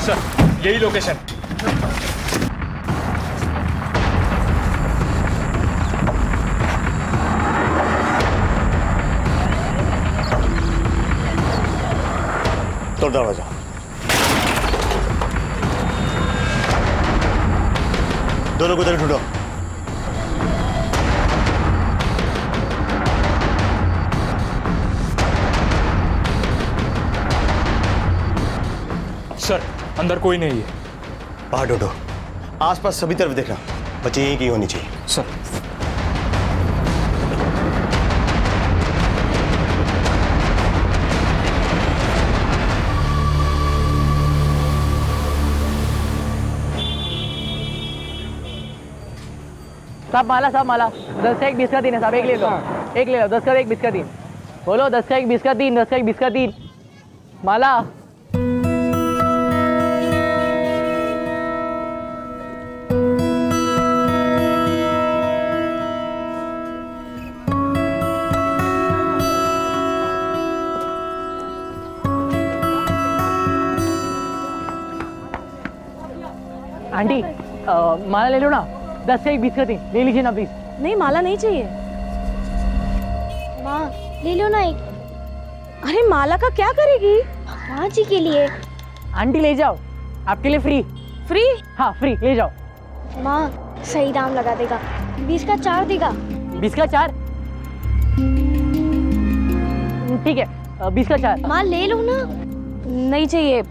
Sir यही location. तो दरवाजा। दोनों को उधर ढूंढो। सर अंदर कोई नहीं है। बाहर ढूंढो, आसपास सभी तरफ देखना, बच्चे यहीं की होनी चाहिए। सर साहब माला 10 का एक 20 का 3 है साहब, एक ले लो, एक ले लो, 10 का एक 20 का 3। बोलो 10 का एक 20 का 3, 10 का एक 20 का 3। माला आंटी माला ले लो ना, 10 का एक 20 का 3 ले लीजिए ना प्लीज। नहीं माला नहीं चाहिए। माँ ले लो ना एक। अरे माला का क्या करेगी? माँ जी के लिए। आंटी ले जाओ, आपके लिए फ्री। फ्री? हाँ फ्री, ले जाओ। माँ सही दाम लगा देगा, 20 का 4 देगा। 20 का 4 ठीक है, 20 का 4। माँ ले लो ना। नहीं चाहिए,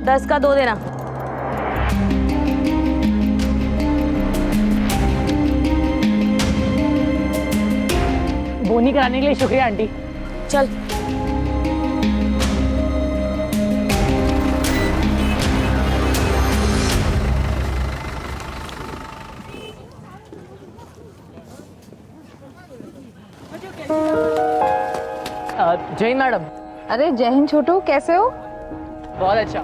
10 का 2 देना। बोनी कराने के लिए शुक्रिया आंटी। चल जय हिंद मैडम। अरे जय हिंद छोटू, कैसे हो? बहुत अच्छा।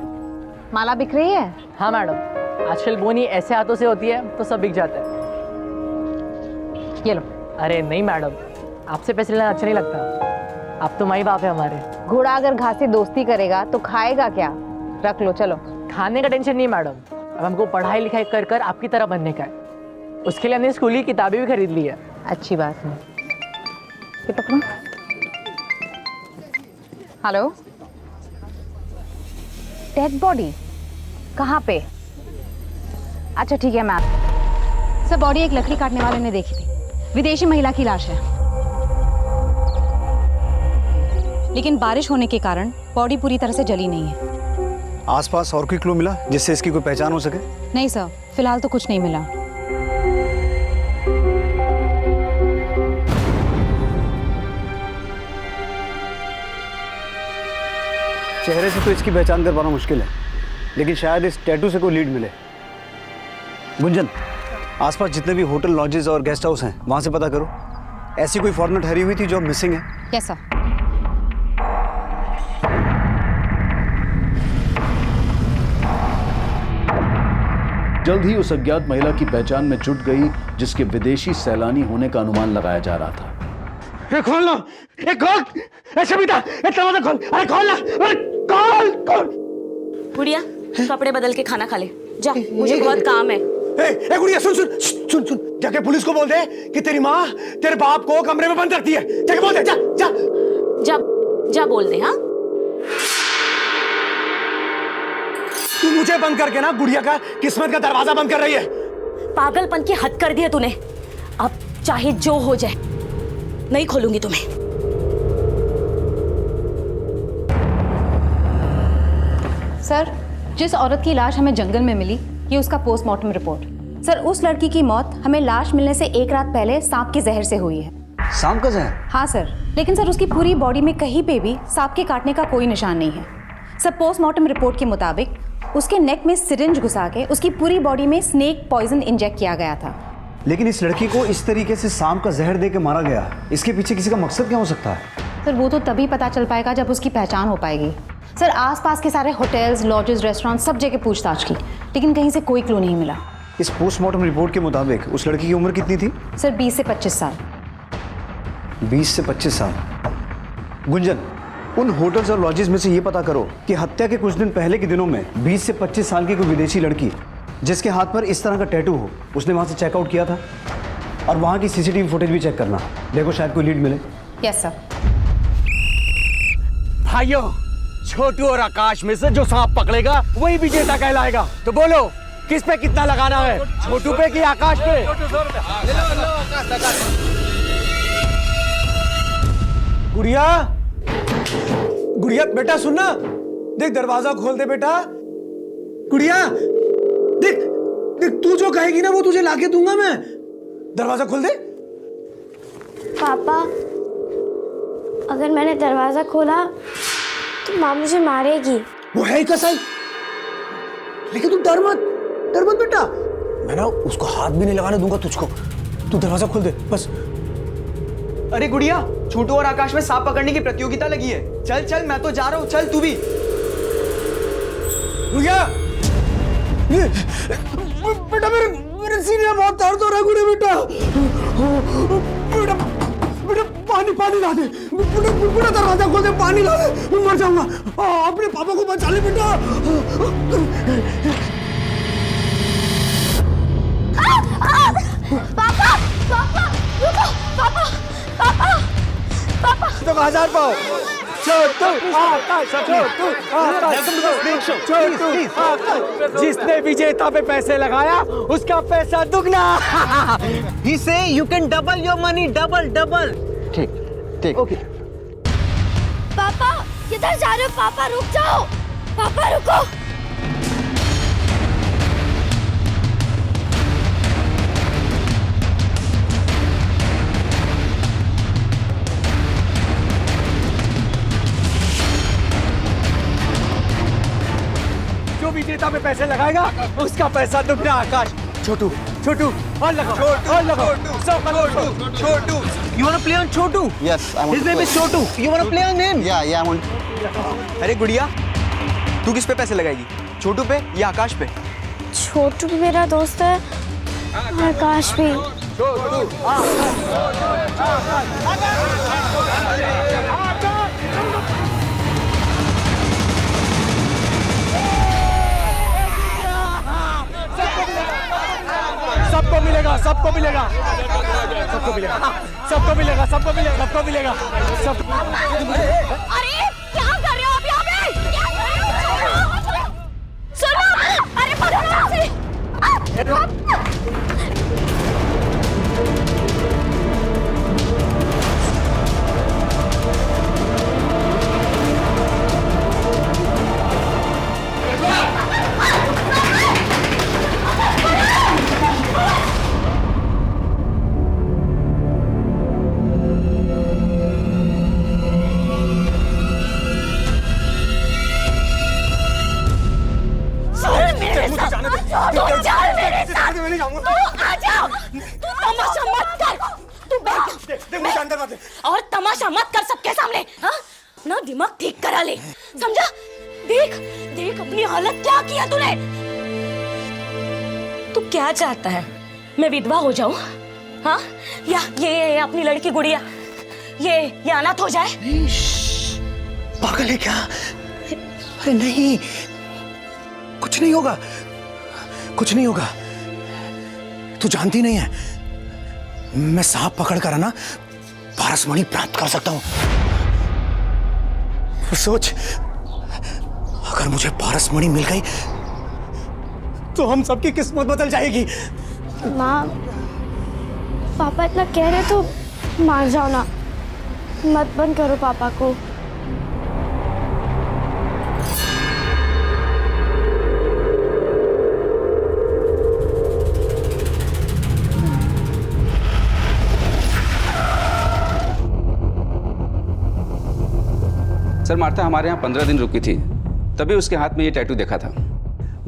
माला बिक रही है? हाँ मैडम, आजकल बोनी ऐसे हाथों से होती है तो सब बिक जाता है। ये लो। अरे नहीं मैडम, आपसे पैसे लेना अच्छा नहीं लगता, आप तो माई बाप है हमारे। घोड़ा अगर घास से दोस्ती करेगा तो खाएगा क्या? रख लो, चलो। खाने का टेंशन नहीं मैडम, अब हमको पढ़ाई लिखाई कर कर आपकी तरह बनने का है। उसके लिए हमने स्कूल की किताबें भी खरीद ली है। अच्छी बात है। ये पकड़ो। हेलो, डेड बॉडी कहाँ पे? अच्छा ठीक है, मैं सर बॉडी एक लकड़ी काटने वाले ने देखी थी, विदेशी महिला की लाश है, लेकिन बारिश होने के कारण बॉडी पूरी तरह से जली नहीं है। आसपास और कोई क्लू मिला जिससे इसकी कोई पहचान हो सके? नहीं सर, फिलहाल तो कुछ नहीं मिला। चेहरे से तो इसकी पहचान कर पाना मुश्किल है, लेकिन शायद इस टैटू से कोई लीड मिले। गुंजन, आसपास जितने भी होटल, लॉजेस और गेस्ट हाउस हैं वहां से पता करो, ऐसी कोई फॉरेनर ठहरी हुई थी जो मिसिंग है। Yes sir. जल्द ही उस अज्ञात महिला की पहचान में जुट गई जिसके विदेशी सैलानी होने का अनुमान लगाया जा रहा था। खोल लो, खोल, सविता, दरवाजा खोल, अरे खोल ना, अरे खोल, खोल। गुड़िया कपड़े बदल के खाना खा ले जा, मुझे बहुत काम है। ए गुड़िया, सुन सुन सुन सुन, जाके पुलिस को बोल दे कि तेरी माँ तेरे बाप को कमरे में बंद रखती है। जाके बोल दे, जा जा जा जा बोल दे। हाँ तू मुझे बंद करके ना गुड़िया का किस्मत का दरवाजा बंद कर रही है। पागलपन की हद कर दी है तूने, अब चाहे जो हो जाए नहीं खोलूंगी तुम्हें। सर, जिस औरत की लाश हमें जंगल में मिली, ये उसका पोस्टमार्टम रिपोर्ट। सर, उस लड़की की मौत हमें लाश मिलने से एक रात पहले सांप के जहर से हुई है। सांप का जहर? हाँ सर, लेकिन सर उसकी पूरी बॉडी में कहीं पे भी सांप के काटने का कोई निशान नहीं है। सर, पोस्टमार्टम रिपोर्ट के मुताबिक उसके नेक में सिरिंज घुसा के उसकी पूरी बॉडी में स्नेक पॉइजन इंजेक्ट किया गया था। लेकिन इस लड़की को इस तरीके से सांप का जहर दे के मारा गया, इसके पीछे किसी का मकसद क्या हो सकता है? सर, वो तो तभी पता चल पाएगा जब उसकी पहचान हो पाएगी। सर, आसपास के सारे होटल्स, लॉजेस, रेस्टोरेंट सब जगह पूछताछ की, लेकिन कहीं से कोई क्लू नहीं मिला। इस पोस्टमार्टम रिपोर्ट के मुताबिक उस लड़की की उम्र कितनी थी? सर, 20 से 25 साल। 20 से 25 साल। गुंजन, उन होटल्स और लॉजेस में से ये पता करो कि हत्या के कुछ दिन पहले के दिनों में 20 से 25 साल की कोई विदेशी लड़की जिसके हाथ पर इस तरह का टैटू हो, उसने वहां से चेकआउट किया था। और वहां की सीसीटीवी फुटेज भी चेक करना, देखो शायद कोई लीड मिले। Yes sir. भाइयों, छोटू और आकाश में से जो सांप पकड़ेगा वही विजेता कहलाएगा। तो बोलो, किस पे कितना लगाना है, छोटू पे कि आकाश पे? गुड़िया, गुड़िया बेटा सुनना, देख दरवाजा खोल दे बेटा। गुड़िया देख, देख तू जो कहेगी ना वो तुझे लाके दूंगा मैं। दरवाजा खोल दे। पापा, अगर मैंने दरवाजा खोला तो माँ मुझे मारेगी। वो है ही कसाई, लेकिन तू डर मत बेटा। मैं ना उसको हाथ भी नहीं लगाने दूंगा तुझको। तू दरवाजा खोल दे बस। अरे गुड़िया, छोटू और आकाश में सांप पकड़ने की प्रतियोगिता लगी है। चल चल, मैं तो जा रहा हूँ, चल तू भी। गुड़िया, बेटा मेरे सीने में बहुत दर्द हो रहा है। गुड़िया बेटा, बेटा पानी ला दे। बेटा दरवाजा खोल दे, पानी ला दे, मैं मर जाऊंगा। अपने पापा को बचा ले बेटा। पापा, पापा, रुको, पापा, पापा, पापा। तो 1000 पाओ। छोटू आकाश, छोटू आकाश, छोटू आकाश। जिसने विजेता पे पैसे लगाया उसका पैसा दुगना। He say you can double your money, double। ठीक ओके। पापा किधर जा रहे हो? पापा रुक जाओ, पापा रुको। जो विजेता पे पैसे लगाएगा उसका पैसा दुगना। आकाश, छोटू और लगाओ, और लगाओ। छोटू, you wanna play on Chhotu? Yes, I want His to name play. is Chhotu. You wanna play on him? Yeah, I want. अरे गुड़िया, तू किस पे पैसे लगाएगी, छोटू पे या आकाश पे? छोटू भी मेरा दोस्त है, आकाश भी। सबको मिलेगा, सबको मिलेगा, सबको मिलेगा, सबको मिलेगा, सबको मिलेगा, सबको मिलेगा, सब। अरे क्या कर रहे हो आप यहाँ पे? क्या कर रहे हो? सुनो, अरे पकड़ो इसे। और तमाशा मत कर सबके सामने। हाँ, ना दिमाग ठीक करा ले, समझा? देख अपनी हालत क्या किया तूने। तू क्या चाहता है, मैं विधवा हो जाऊं? हाँ, या ये अपनी लड़की गुड़िया ये अनाथ हो जाए? पागल है क्या? अरे नहीं, कुछ नहीं होगा, कुछ नहीं होगा। तू जानती नहीं है, मैं सांप पकड़ कर ना पारसमणि प्राप्त कर सकता हूं। सोच, अगर मुझे पारसमणि मिल गई तो हम सबकी किस्मत बदल जाएगी। माँ, पापा इतना कह रहे तो मान जाओ ना, मत बंद करो पापा को। सर, मार्था हमारे यहाँ 15 दिन रुकी थी, तभी उसके हाथ में ये टैटू देखा था।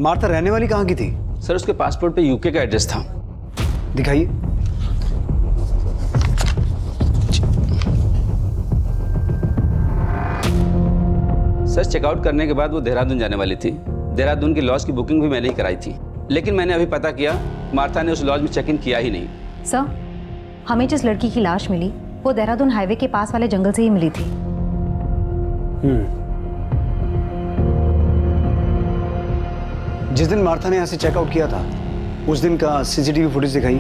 मार्था रहने वाली कहाँ की थी? सर, उसके पासपोर्ट पे यूके का एड्रेस था। दिखाइए। सर, चेकआउट करने के बाद वो देहरादून जाने वाली थी। देहरादून की लॉज की बुकिंग भी मैंने ही कराई थी, लेकिन मैंने अभी पता किया मार्था ने उस लॉज में चेक इन किया ही नहीं। सर, हमें जिस लड़की की लाश मिली वो देहरादून हाईवे के पास वाले जंगल से ही मिली थी। जिस दिन मार्था ने यहाँ से चेकआउट किया था उस दिन का सीसीटीवी फुटेज दिखाइए।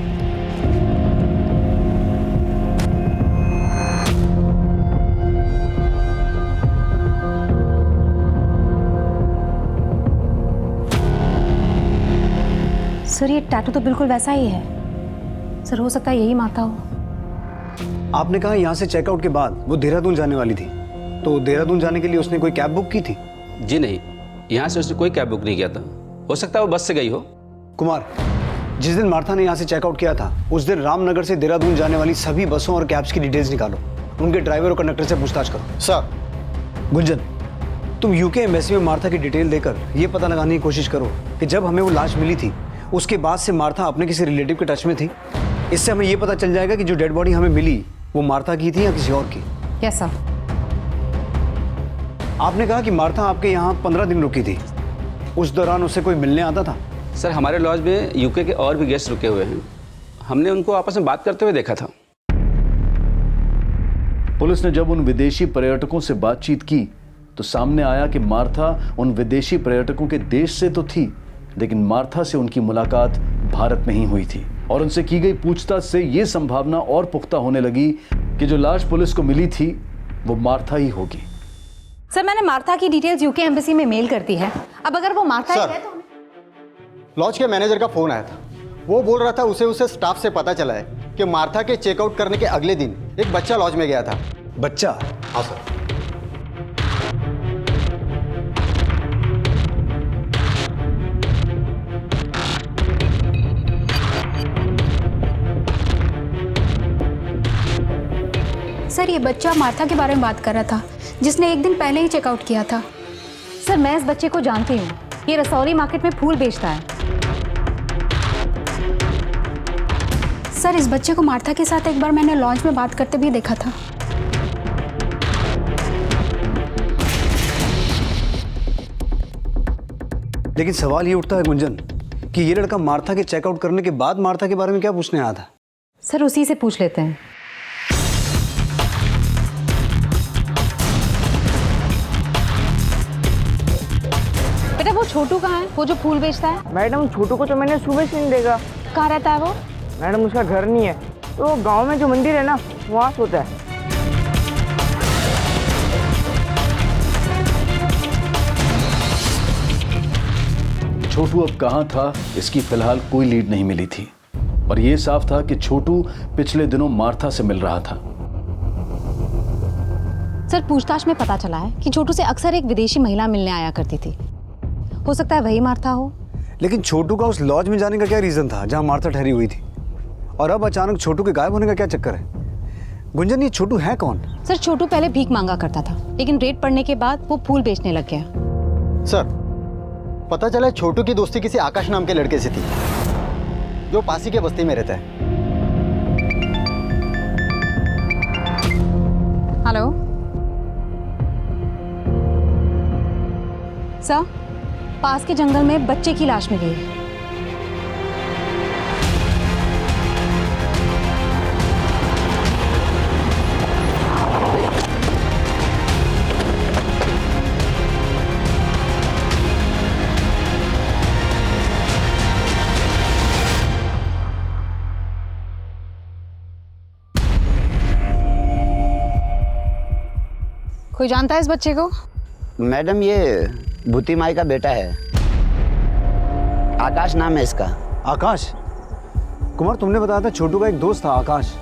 सर ये टैटू तो बिल्कुल वैसा ही है। सर हो सकता है यही मार्था हो। आपने कहा यहाँ से चेकआउट के बाद वो देहरादून जाने वाली थी, तो देहरादून जाने के लिए उसने कोई कैब बुक की थी? जी नहीं, यहाँ से उसने कोई कैब बुक नहीं किया था। हो सकता है वो बस से गई हो। कुमार, जिस दिन मार्था ने यहाँ से चेकआउट किया था उस दिन रामनगर से देहरादून जाने वाली सभी बसों और कैब्स की डिटेल्स निकालो। उनके ड्राइवर और कंडक्टर से पूछताछ करो। सर। गुंजन, तुम यूके एम्बेसी में मार्था की डिटेल देकर ये पता लगाने की कोशिश करो कि जब हमें वो लाश मिली थी उसके बाद से मार्था अपने किसी रिलेटिव के टच में थी। इससे हमें ये पता चल जाएगा कि जो डेड बॉडी हमें मिली वो मार्था की थी या किसी और की। Yes sir. आपने कहा कि मार्था आपके यहाँ 15 दिन रुकी थी, उस दौरान उससे कोई मिलने आता था? सर हमारे लॉज में यूके के और भी गेस्ट रुके हुए हैं, हमने उनको आपस में बात करते हुए देखा था। पुलिस ने जब उन विदेशी पर्यटकों से बातचीत की तो सामने आया कि मार्था उन विदेशी पर्यटकों के देश से तो थी, लेकिन मार्था से उनकी मुलाकात भारत में ही हुई थी। और उनसे की गई पूछताछ से यह संभावना और पुख्ता होने लगी कि जो लाश पुलिस को मिली थी वो मार्था ही होगी। सर मैंने मार्था की डिटेल्स यूके एम्बेसी में मेल कर दी है। अब अगर वो मार्था ही है तो लॉज के मैनेजर का फोन आया था। वो बोल रहा था उसे स्टाफ से पता चला है कि मार्था के चेकआउट करने के अगले दिन एक बच्चा लॉज में गया था। बच्चा? हाँ सर। सर ये बच्चा मार्था के बारे में बात कर रहा था जिसने एक दिन पहले ही चेकआउट किया था। सर मैं इस बच्चे को जानती हूँ, ये रसौली मार्केट में फूल बेचता है। सर इस बच्चे को मार्था के साथ एक बार मैंने लॉन्च में बात करते भी देखा था। लेकिन सवाल ये उठता है गुंजन कि ये लड़का मार्था के चेकआउट करने के बाद मार्था के बारे में क्या पूछने आया था? सर उसी से पूछ लेते हैं। बेटा वो छोटू कहाँ है, वो जो फूल बेचता है? मैडम छोटू को तो मैंने सुबह से नहीं देखा। कहाँ रहता है वो? मैडम उसका घर नहीं है, तो गांव में जो मंदिर है ना वहाँ सोता है। छोटू अब कहां था इसकी फिलहाल कोई लीड नहीं मिली थी, और यह साफ था कि छोटू पिछले दिनों मार्था से मिल रहा था। सर पूछताछ में पता चला है कि छोटू से अक्सर एक विदेशी महिला मिलने आया करती थी। हो सकता है वही मार्था हो। लेकिन छोटू का उस लॉज में जाने का क्या रीजन था जहां मार्था ठहरी हुई थी, और अब अचानक छोटू के गायब होने का क्या चक्कर है? गुंजन ये छोटू है कौन? सर छोटू पहले भीख मांगा करता था, लेकिन रेड पड़ने के बाद वो फूल बेचने लग गया। सर पता चला छोटू की दोस्ती किसी आकाश नाम के लड़के से थी जो पासी के बस्ती में रहता है। हेलो सर, पास के जंगल में बच्चे की लाश मिली है। कोई जानता है इस बच्चे को? मैडम ये भूती माई का बेटा है, आकाश नाम है इसका। आकाश? कुमार तुमने बताया था छोटू का एक दोस्त था आकाश,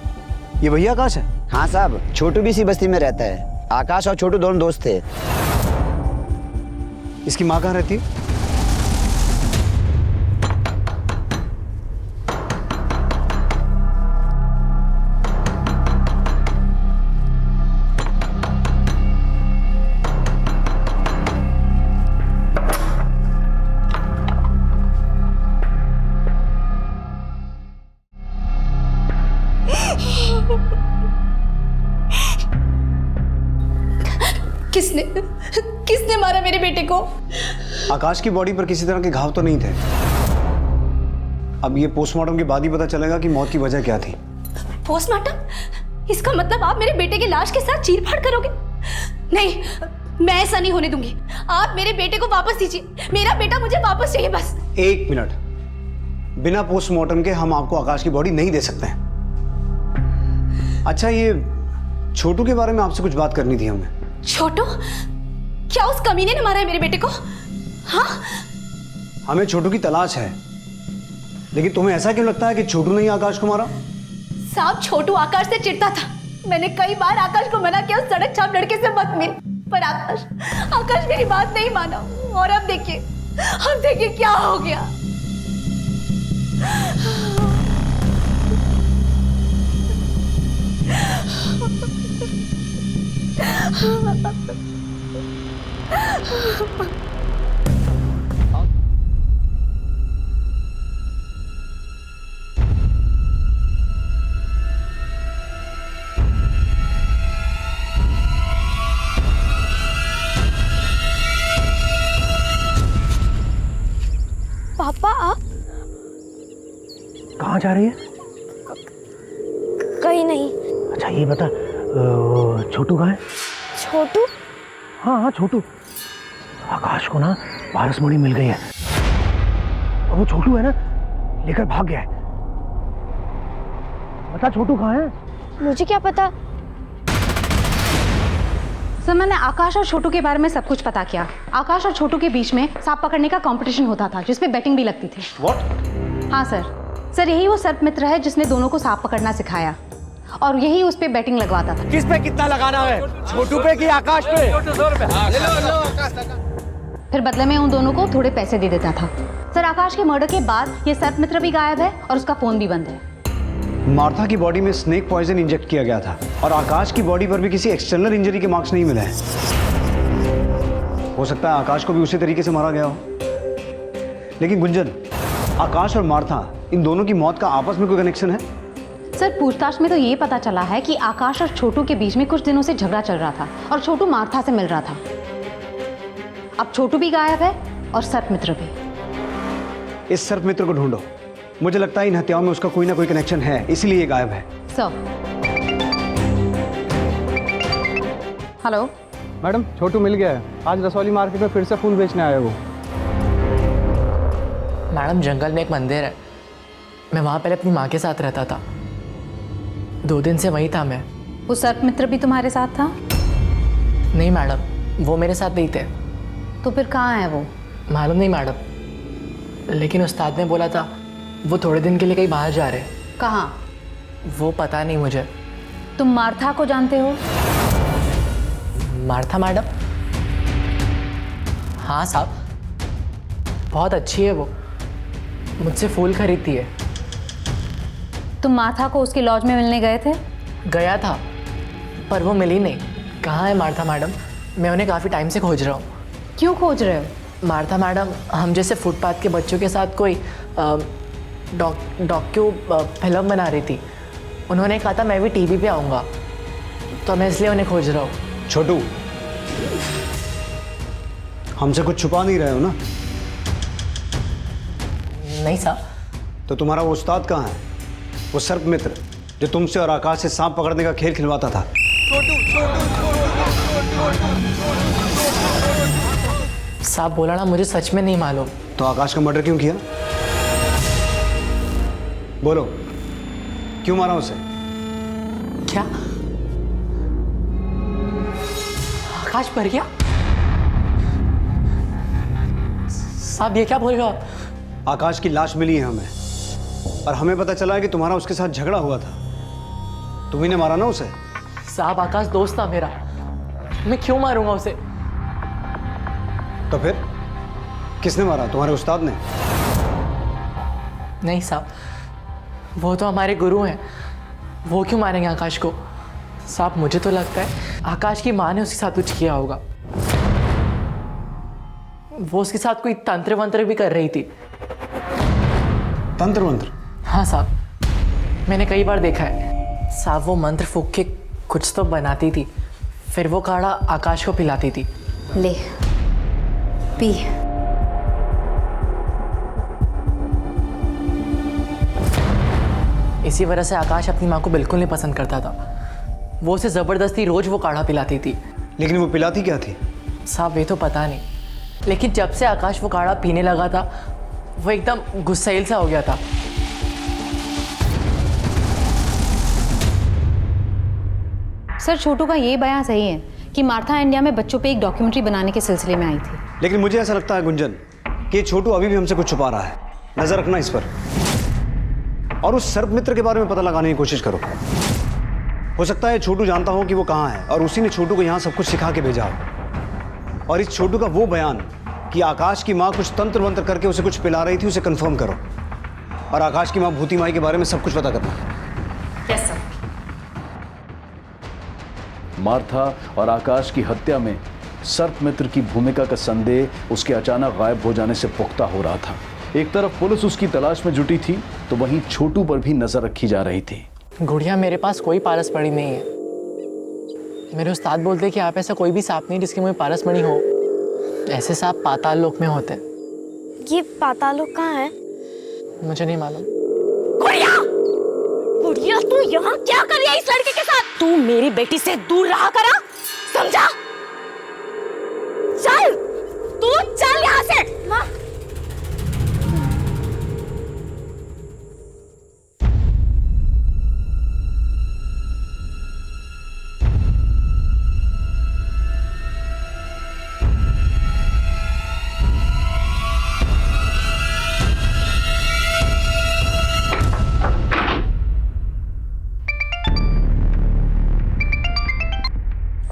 ये वही आकाश है? हाँ साहब, छोटू भी इसी बस्ती में रहता है। आकाश और छोटू दोनों दोस्त थे। इसकी माँ कहाँ रहती है? किसने मारा मेरे बेटे को? आकाश की बॉडी पर किसी तरह के घाव तो नहीं थे। अब ये पोस्टमार्टम के बाद ही पता चलेगा कि मौत की वजह क्या थी। पोस्टमार्टम? इसका मतलब आप मेरे बेटे की लाश के साथ चीरफाड़ करोगे? नहीं, मैं ऐसा नहीं होने दूंगी। आप मेरे बेटे को वापस दीजिए। मेरा बेटा मुझे वापस चाहिए बस। 1 मिनट, बिना पोस्टमार्टम के हम आपको आकाश की बॉडी नहीं दे सकते हैं। अच्छा, ये छोटू के बारे में आपसे कुछ बात करनी थी हमें। छोटू? क्या उस कमीने ने मारा है मेरे बेटे को? हाँ? हमें छोटू की तलाश है, लेकिन तुम्हें ऐसा क्यों लगता है कि छोटू ने ही आकाश को मारा? साहब, छोटू आकाश से चिढ़ता था। मैंने कई बार आकाश को मना किया सड़क छाप लड़के से मत मिल, पर आकाश मेरी बात नहीं माना। और अब देखिए क्या हो गया। पापा, आप कहाँ जा रही है? कहीं नहीं। अच्छा ये बता, छोटू कहाँ है? छोटू? हाँ छोटू। आकाश को ना पारसमणि मिल गई है और वो छोटू है ना, लेकर भाग गया है। बता छोटू कहाँ है? मुझे क्या पता। सर, मैंने आकाश और छोटू के बारे में सब कुछ पता किया। आकाश और छोटू के बीच में सांप पकड़ने का कंपटीशन होता था, जिसमें बेटिंग भी लगती थी। What? हाँ सर, यही वो सर्प मित्र है जिसने दोनों को सांप पकड़ना सिखाया, और यही उस पे बेटिंग लगवाता था। किस पे कितना लगाना है, छोटू पे कि आकाश पे? फिर बदले में उन दोनों को थोड़े पैसे दे देता था। सर, आकाश के मर्डर के बाद ये सर्प मित्र भी गायब है और उसका फोन भी बंद है। मार्था की बॉडी में स्नेक पॉइजन इंजेक्ट किया गया था और आकाश की बॉडी पर भी किसी एक्सटर्नल इंजरी के मार्क्स नहीं मिले हैं। हो सकता है आकाश को भी उसी तरीके से मारा गया हो। लेकिन गुंजन, आकाश और मार्था, इन दोनों की मौत का आपस में कोई कनेक्शन है? सर, पूछताछ में तो ये पता चला है कि आकाश और छोटू के बीच में कुछ दिनों से झगड़ा चल रहा था और छोटू मार्था से मिल रहा था। अब छोटू भी गायब है और सर्प मित्र भी। इस सर्प मित्र को ढूंढो। मुझे लगता है इन हत्याओं में उसका कोई ना कोई कनेक्शन है, इसीलिए गायब है। सर। हेलो मैडम, छोटू मिल गया है। आज रसौली मार्केट में फिर से फूल बेचने आया वो। मैडम, जंगल में एक मंदिर है, मैं वहाँ पहले अपनी माँ के साथ रहता था। 2 दिन से वहीं था मैं। वो सर्प मित्र भी तुम्हारे साथ था? नहीं मैडम, वो मेरे साथ नहीं थे। तो फिर कहाँ है वो? मालूम नहीं मैडम, लेकिन उस्ताद ने बोला था वो थोड़े दिन के लिए कहीं बाहर जा रहे। कहाँ? वो पता नहीं मुझे। तुम मार्था को जानते हो? Martha madam? हाँ साहब, बहुत अच्छी है वो, मुझसे फूल खरीदती है। तुम मार्था को उसकी लॉज में मिलने गए थे? गया था, पर वो मिली नहीं। कहाँ है मार्था मैडम? मैं उन्हें काफ़ी टाइम से खोज रहा हूँ। क्यों खोज रहे हो? मार्था मैडम हम जैसे फुटपाथ के बच्चों के साथ कोई डॉक्यू फिल्म बना रही थी। उन्होंने कहा था मैं भी टीवी पे आऊँगा, तो मैं इसलिए उन्हें खोज रहा हूँ। छोटू, हमसे कुछ छुपा नहीं रहे हो ना? नहीं साहब। तो तुम्हारा वो उस्ताद कहाँ है, वो सर्प मित्र जो तुमसे और आकाश से सांप पकड़ने का खेल खिलवाता था? साहब बोला ना, मुझे सच में नहीं मालूम। तो आकाश का मर्डर क्यों किया? बोलो, क्यों मारा उसे? क्या आकाश मर गया? साहब ये क्या बोल रहे हो? आकाश की लाश मिली है हमें, और हमें पता चला है कि तुम्हारा उसके साथ झगड़ा हुआ था। तुम्ही ने मारा ना उसे? साहब आकाश दोस्त था मेरा, मैं क्यों मारूंगा उसे? तो फिर किसने मारा? तुम्हारे उस्ताद ने? नहीं साहब, वो तो हमारे गुरु हैं, वो क्यों मारेंगे आकाश को? साहब मुझे तो लगता है आकाश की माँ ने उसके साथ कुछ किया होगा। वो उसके साथ कोई तंत्र वंत्र भी कर रही थी। तंत्र मंत्र? हाँ साहब, मैंने कई बार देखा है। साहब वो मंत्र फूंक के कुछ तो बनाती थी, फिर वो काढ़ा आकाश को पिलाती थी। ले पी। इसी वजह से आकाश अपनी माँ को बिल्कुल नहीं पसंद करता था। वो उसे ज़बरदस्ती रोज वो काढ़ा पिलाती थी। लेकिन वो पिलाती क्या थी? साहब ये तो पता नहीं, लेकिन जब से आकाश वो काढ़ा पीने लगा था वो एकदम गुस्सैल सा हो गया था। सर छोटू का ये बयान सही है कि मार्था इंडिया में बच्चों पे एक डॉक्यूमेंट्री बनाने के सिलसिले में आई थी। लेकिन मुझे ऐसा लगता है गुंजन कि ये छोटू अभी भी हमसे कुछ छुपा रहा है। नजर रखना इस पर, और उस सर्प मित्र के बारे में पता लगाने की कोशिश करो। हो सकता है छोटू जानता हो कि वो कहाँ है और उसी ने छोटू को यहाँ सब कुछ सिखा के भेजा हो। और इस छोटू का वो बयान कि आकाश की माँ कुछ तंत्र मंत्र करके उसे कुछ पिला रही थी, उसे कंफर्म करो। और आकाश की माँ भूती माई के बारे में सब कुछ पता करना। Yes sir. मार्था और आकाश की हत्या में सर्प मित्र की भूमिका का संदेह उसके अचानक गायब हो जाने से पुख्ता हो रहा था। एक तरफ पुलिस उसकी तलाश में जुटी थी तो वहीं छोटू पर भी नजर रखी जा रही थी। गुड़िया, मेरे पास कोई पारस मणि नहीं है। मेरे उस्ताद बोलते हैं कि आप ऐसा कोई भी सांप नहीं जिसके मुंह में पारस मणि हो। ऐसे सांप पाताल लोक में होते हैं। ये पाताल लोक कहाँ है? मुझे नहीं मालूम। गुड़िया, गुड़िया तू यहाँ क्या कर रही है इस लड़के के साथ? तू मेरी बेटी से दूर रहा करा, समझा? चल, तू चल यहाँ से। हाँ?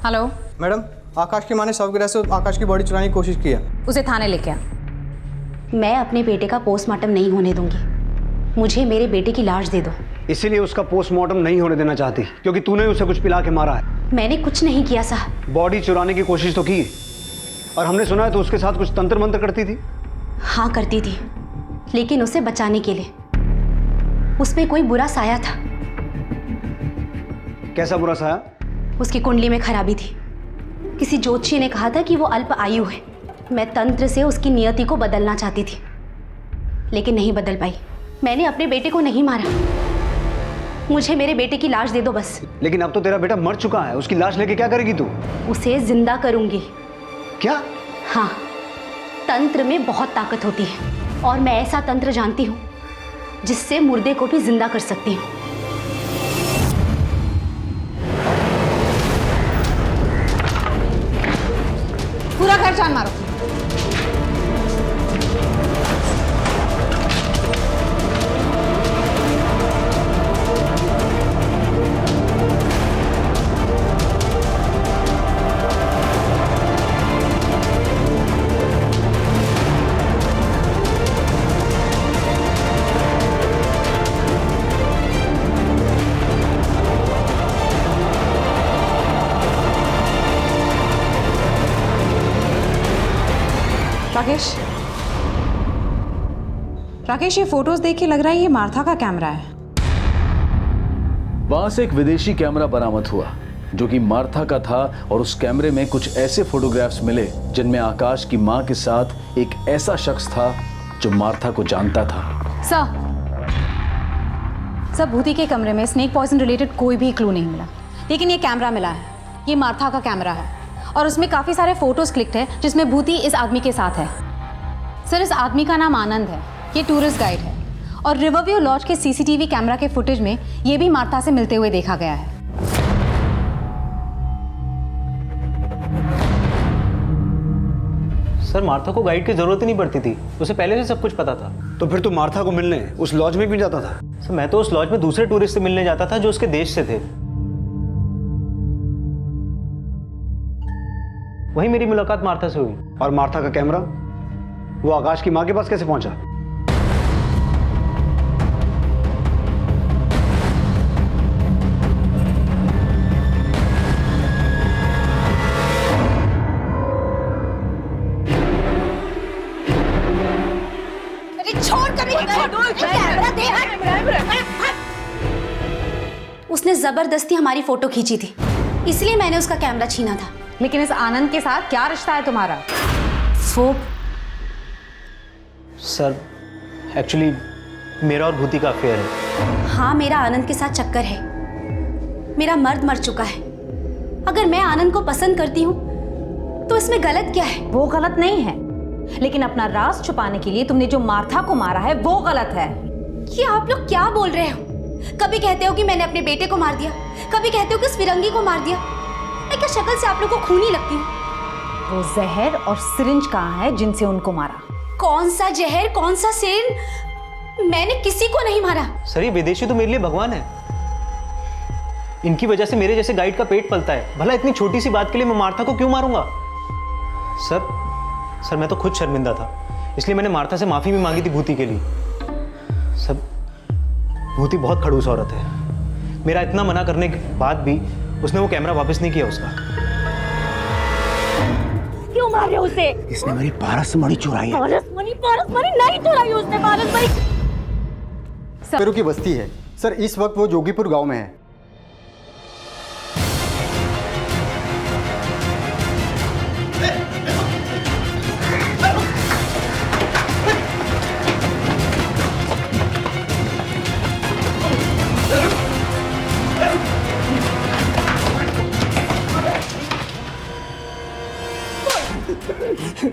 हेलो मैडम, आकाश की माँ ने शव गिरा से आकाश की बॉडी चुराने की कोशिश की है। उसे थाने लेके आ। मैं अपने बेटे का पोस्टमार्टम नहीं होने दूंगी। मुझे मेरे बेटे की लाश दे दो। इसीलिए उसका पोस्टमार्टम नहीं होने देना चाहती क्योंकि तूने उसे कुछ पिला के मारा है। मैंने कुछ नहीं किया साहब। बॉडी चुराने की कोशिश तो की, और हमने सुना है तो उसके साथ कुछ तंत्र मंत्र करती थी। हाँ करती थी, लेकिन उसे बचाने के लिए। उसमें कोई बुरा साया था। कैसा बुरा साया? उसकी कुंडली में खराबी थी। किसी ज्योतिषी ने कहा था कि वो अल्प आयु है। मैं तंत्र से उसकी नियति को बदलना चाहती थी, लेकिन नहीं बदल पाई। मैंने अपने बेटे को नहीं मारा। मुझे मेरे बेटे की लाश दे दो बस। लेकिन अब तो तेरा बेटा मर चुका है, उसकी लाश लेके क्या करेगी तू? उसे जिंदा करूंगी। क्या? हाँ, तंत्र में बहुत ताकत होती है और मैं ऐसा तंत्र जानती हूँ जिससे मुर्दे को भी जिंदा कर सकती हूँ। पूरा घर जान मारो। राकेश, ये फोटोज देख के लग रहा है ये मार्था का कैमरा है। वहां से एक विदेशी कैमरा बरामद हुआ जो कि मार्था का था, और उस कैमरे में कुछ ऐसे फोटोग्राफ्स मिले जिनमें आकाश की मां के साथ एक ऐसा शख्स था जो मार्था को जानता था। सर, भूति के कमरे में स्नेक पॉइजन रिलेटेड कोई भी क्लू नहीं मिला, लेकिन ये कैमरा मिला है। ये मार्था का कैमरा है और उसमें काफी सारे फोटोज क्लिक्ड है जिसमें भूति इस आदमी के साथ है। सर, इस आदमी का नाम आनंद है। ये टूरिस्ट गाइड है और रिवरव्यू लॉज के सीसीटीवी कैमरा के फुटेज में ये भी मार्था से मिलते हुए देखा गया है। सर, मार्था को गाइड की जरूरत ही नहीं पड़ती थी, उसे पहले से सब कुछ पता था। तो फिर तू मार्था को मिलने उस लॉज में भी जाता था? सर, मैं तो उस लॉज में दूसरे टूरिस्ट से मिलने जाता था जो उसके देश से थे। वहीं मेरी मुलाकात मार्था से हुई। और मार्था का कैमरा वो आकाश की मां के पास कैसे पहुंचा? उसने जबरदस्ती हमारी फोटो खींची थी, इसलिए मैंने उसका कैमरा छीना था। लेकिन इस आनंद के साथ क्या रिश्ता है तुम्हारा? वो सर, एक्चुअली मेरा और भूति का अफेयर है। हाँ, मेरा आनंद के साथ चक्कर है। मेरा मर्द मर चुका है। अगर मैं आनंद को पसंद करती हूँ तो इसमें गलत क्या है? वो गलत नहीं है, लेकिन अपना राज छुपाने के लिए तुमने जो मार्था को मारा है वो गलत है। ये आप लोग क्या बोल रहे हो? कभी कहते हो कि मैंने अपने बेटे को मार दिया, कभी कहते हो कि उस फिरंगी को मार दिया। क्या शक्ल से आप लोग को खूनी लगती हूँ? वो जहर और सिरिंज कहाँ है जिनसे उनको मारा? कौन सा जहर, कौन सा सिर? मैंने किसी को नहीं मारा। सर ये विदेशी तो मेरे लिए भगवान है। इनकी वजह से मेरे जैसे गाइड का पेट पलता है। भला इतनी छोटी सी बात के लिए मैं मार्था को क्यों मारूंगा? सर मैं तो खुद शर्मिंदा था, इसलिए मैंने मार्था से माफी भी मांगी थी भूति के लिए। सब भूति बहुत खड़ूस औरत है। मेरा इतना मना करने के बाद भी उसने वो कैमरा वापस नहीं किया उसका। क्यों मार रहे हो उसे? इसने मेरी पारसमणि चुराई है। पारसमणि नहीं चुराई उसने। पारसमणि पेरू की बस्ती है सर। इस वक्त वो जोगीपुर गांव में है।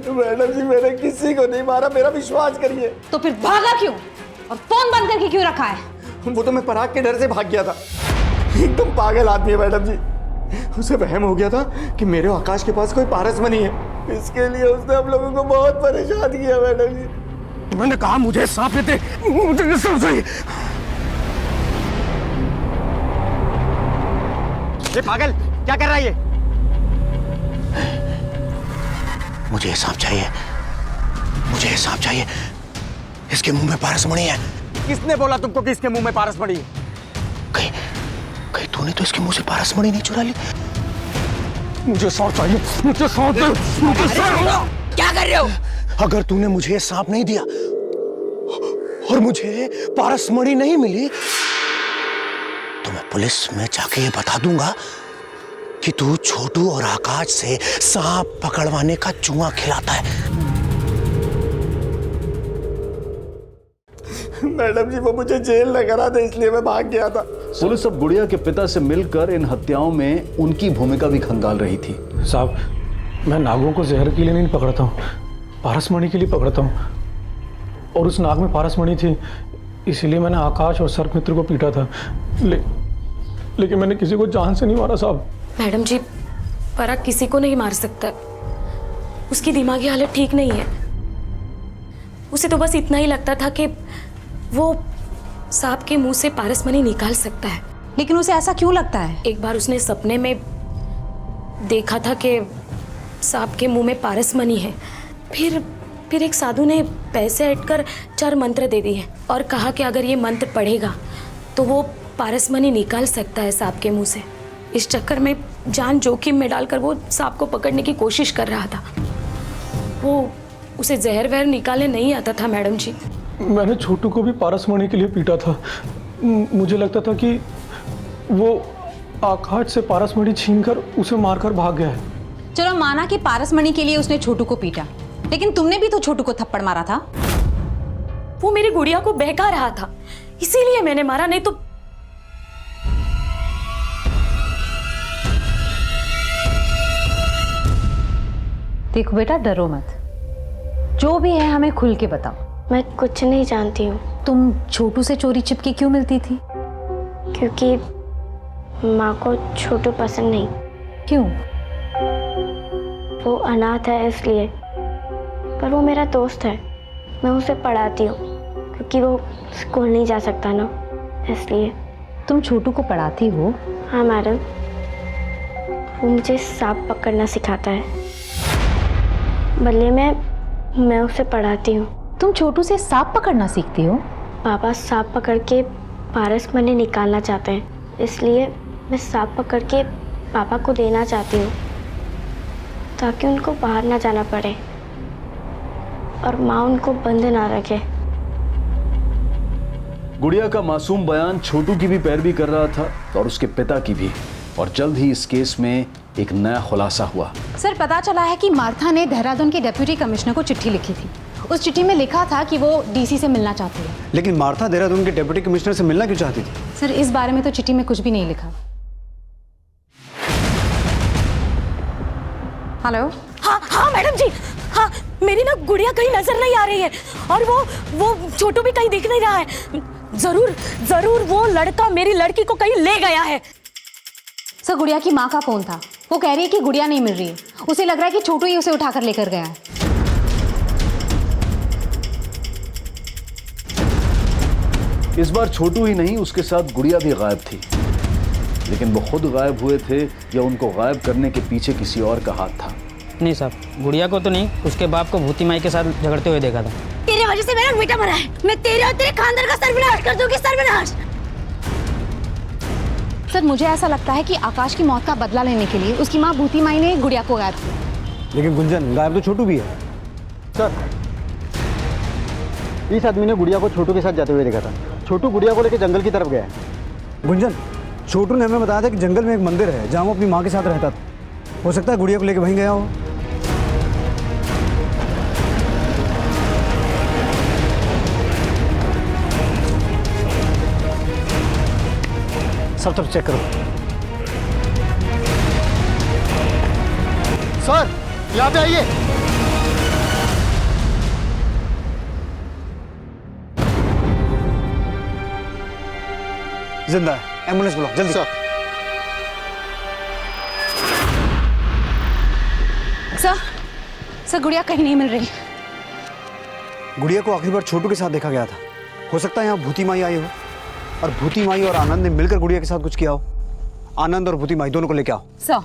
मैडम जी मैंने किसी को नहीं मारा, मेरा विश्वास करिए। तो फिर भागा क्यों और फोन बंद करके क्यों रखा है? वो तो मैं पराग के डर से भाग गया था। एकदम पागल आदमी है मैडम जी। उसे वहम हो गया था कि मेरे आकाश के पास कोई पारसमणि है। इसके लिए उसने हम लोगों को बहुत परेशान किया मैडम जी। मैंने कहा मुझे सांप लेते, मुझे समझाइए। ये पागल क्या कर रहा है ये? मुझे सांप चाहिए, मुझे सांप चाहिए। इसके मुंह में पारसमणि है। किसने बोला तुमको कि इसके मुंह में पारसमणि है? कहीं तूने तो इसके मुंह से पारसमणि नहीं चुरा ली? मुझे सांप चाहिए, मुझे सांप दे, मुझे सांप। क्या कर रहे हो? अगर तूने मुझे ये सांप नहीं दिया और मुझे पारसमणि नहीं मिली तो मैं पुलिस में जाके ये बता दूंगा कि तू छोटू और आकाश से सांप पकड़वाने का जुआ खिलाता है। मैडम जी वो मुझे जेल लगा रहा था, इसलिए मैं भाग गया था। पुलिस अब गुड़िया के पिता से मिलकर इन हत्याओं में उनकी भूमिका भी खंगाल रही थी। साहब मैं नागों को जहर के लिए नहीं पकड़ता हूँ, पारसमणि के लिए पकड़ता हूँ। और उस नाग में पारसमणि थी, इसीलिए मैंने आकाश और सर्पमित्र को पीटा था। लेकिन मैंने किसी को जान से नहीं मारा साहब। मैडम जी पराग किसी को नहीं मार सकता। उसकी दिमागी हालत ठीक नहीं है। उसे तो बस इतना ही लगता था कि वो सांप के मुंह से पारसमणि निकाल सकता है। लेकिन उसे ऐसा क्यों लगता है? एक बार उसने सपने में देखा था कि सांप के मुंह में पारसमणि है। फिर एक साधु ने पैसे हटकर 4 मंत्र दे दिए और कहा कि अगर ये मंत्र पढ़ेगा तो वो पारसमणि निकाल सकता है सांप के मुंह से। इस चक्कर में जान जोखिम में डालकर वो सांप को पकड़ने की कोशिश कर रहा था। वो उसे जहर वहर निकालने नहीं आता था मैडम जी। मैंने छोटू को भी पारसमणि के लिए पीटा था। मुझे लगता था कि वो आकाश से पारसमणि छीनकर उसे मारकर भाग गया है। चलो माना कि पारसमणि के लिए उसने छोटू को पीटा, लेकिन तुमने भी तो छोटू को थप्पड़ मारा था। वो मेरी गुड़िया को बहका रहा था, इसीलिए मैंने मारा, नहीं तो। देखो बेटा डरो मत, जो भी है हमें खुल के बताओ। मैं कुछ नहीं जानती हूँ। तुम छोटू से चोरी छिपके क्यों मिलती थी? क्योंकि माँ को छोटू पसंद नहीं। क्यों? वो अनाथ है इसलिए। पर वो मेरा दोस्त है, मैं उसे पढ़ाती हूँ क्योंकि वो स्कूल नहीं जा सकता ना, इसलिए। तुम छोटू को पढ़ाती हो? हाँ मैडम, वो मुझे सांप पकड़ना सिखाता है, बदले में मैं उसे पढ़ाती हूँ। तुम छोटू से सांप पकड़ना सीखती हो? पापा सांप पकड़ के पारसमणि निकालना चाहते हैं, इसलिए मैं सांप पकड़ के पापा को देना चाहती हूँ ताकि उनको बाहर ना जाना पड़े और माँ उनको बंद ना रखे। गुड़िया का मासूम बयान छोटू की भी पैरवी कर रहा था और उसके पिता की भी, और जल्द ही इस केस में एक नया खुलासा हुआ। सर पता चला है कि मार्था ने देहरादून के डिप्टी कमिश्नर को चिट्ठी लिखी थी। उस चिट्ठी में लिखा था कि वो डीसी से मिलना चाहती है। लेकिन मार्था देहरादून के डिप्टी कमिश्नर से मिलना क्यों चाहती थी? सर इस बारे में तो चिट्ठी में कुछ भी नहीं लिखा। हेलो। हाँ मैडम जी, हाँ मेरी ना गुड़िया कहीं नजर नहीं आ रही है और वो छोटू भी कहीं दिख नहीं रहा है। जरूर वो लड़का मेरी लड़की को कहीं ले गया है। सर गुड़िया की माँ का फोन था, वो कह रही है कि गुड़िया नहीं मिल रही है, उसे लग रहा है कि छोटू ही उसे उठाकर लेकर गया है। इस बार छोटू ही नहीं, उसके साथ गुड़िया भी गायब थी। लेकिन वो खुद गायब हुए थे या उनको गायब करने के पीछे किसी और का हाथ था? नहीं साहब, गुड़िया को तो नहीं, उसके बाप को भूती माई के साथ झगड़ते हुए देखा था। तेरे वजह से मेरा बेटा मरा है। मैं तेरे और तेरे खानदान का सर्वनाश कर दूंगी, सर्वनाश। सर मुझे ऐसा लगता है कि आकाश की मौत का बदला लेने के लिए उसकी माँ भूती माई ने गुड़िया को गायब किया। लेकिन गुंजन, गायब तो छोटू भी है। सर इस आदमी ने गुड़िया को छोटू के साथ जाते हुए देखा था। छोटू गुड़िया को लेकर जंगल की तरफ गया है। गुंजन, छोटू ने हमें बताया था कि जंगल में एक मंदिर है जहाँ वो अपनी माँ के साथ रहता था। हो सकता है गुड़िया को लेकर वहीं गया हो। सब तरफ चेक करो। सर यहाँ पे आइए। जिंदा है, एम्बुलेंस बुलाओ जल्दी। सर गुड़िया कहीं नहीं मिल रही। गुड़िया को आखिरी बार छोटू के साथ देखा गया था। हो सकता है यहाँ भूती माई आई हो और भूती माई और आनंद ने मिलकर गुड़िया के साथ कुछ किया हो। आनंद और भूती माई दोनों को लेके आओ। सर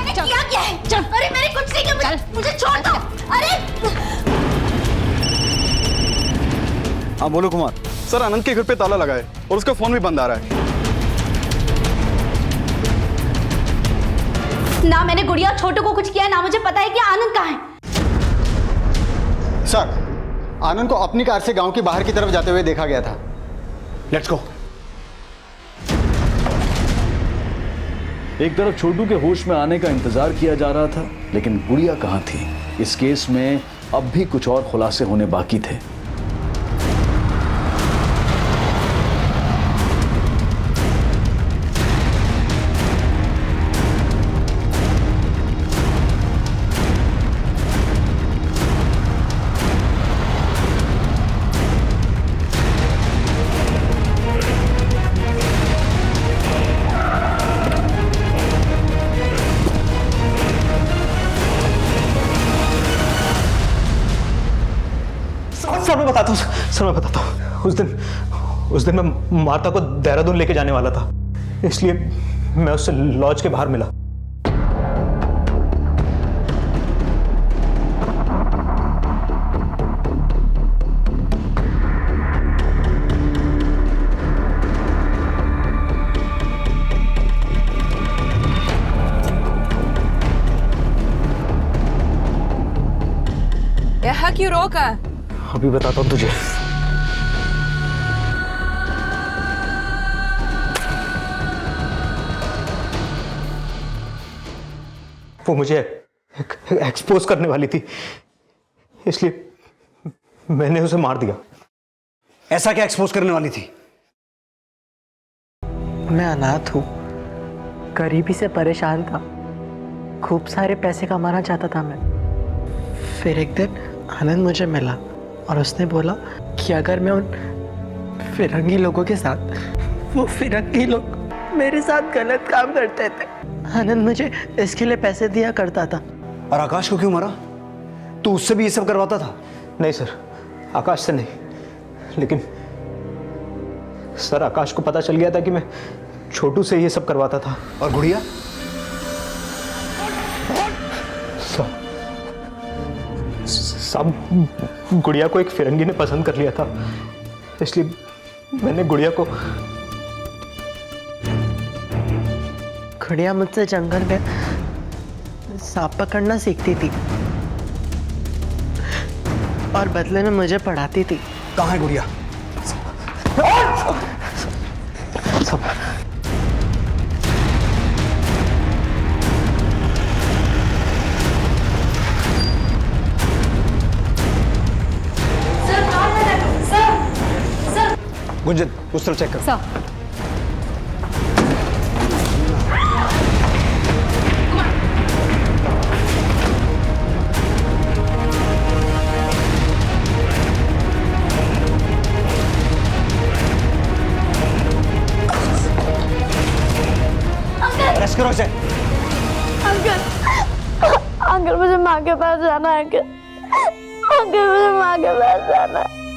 किया क्या है? चल। अरे मेरी कुछ नहीं किया, मुझे छोड़ दो। अरे हाँ बोलो कुमार। सर आनंद के घर पे ताला लगा है और उसका फोन भी बंद आ रहा है। ना मैंने गुड़िया छोटू को कुछ किया, ना मुझे पता है कि आनंद कहाँ है। सर आनंद को अपनी कार से गांव के बाहर की तरफ जाते हुए देखा गया था। Let's go. एक तरफ छोटू के होश में आने का इंतजार किया जा रहा था, लेकिन गुड़िया कहाँ थी? इस केस में अब भी कुछ और खुलासे होने बाकी थे। सर मैं बताता हूँ। उस दिन मैं माता को देहरादून लेके जाने वाला था, इसलिए मैं उससे लॉज के बाहर मिला। यहाँ क्यों रोका? अभी बताता हूँ तुझे। वो मुझे एक्सपोज करने वाली थी, इसलिए मैंने उसे मार दिया। ऐसा क्या एक्सपोज करने वाली थी? मैं अनाथ हूँ, गरीबी से परेशान था, खूब सारे पैसे कमाना चाहता था मैं। फिर एक दिन आनंद मुझे मिला और उसने बोला कि अगर मैं उन फिरंगी लोगों के साथ, वो फिरंगी लोग मेरे साथ गलत काम करते थे, आनंद मुझे इसके लिए पैसे दिया करता था। और आकाश को क्यों मारा? तू उससे भी ये सब करवाता था? नहीं सर, आकाश से नहीं, लेकिन सर आकाश को पता चल गया था कि मैं छोटू से ये सब करवाता था। और गुड़िया? साहब गुड़िया को एक फिरंगी ने पसंद कर लिया था, इसलिए मैंने गुड़िया को। गुड़िया मुझसे जंगल में सांप पकड़ना सीखती थी और बदले में मुझे पढ़ाती थी। कहाँ है गुड़िया? गुंजन उस तरफ चेक कर। करो इसे। अंकल मुझे माँ के पास जाना है अंकल। अंकल मुझे माँ के पास जाना है।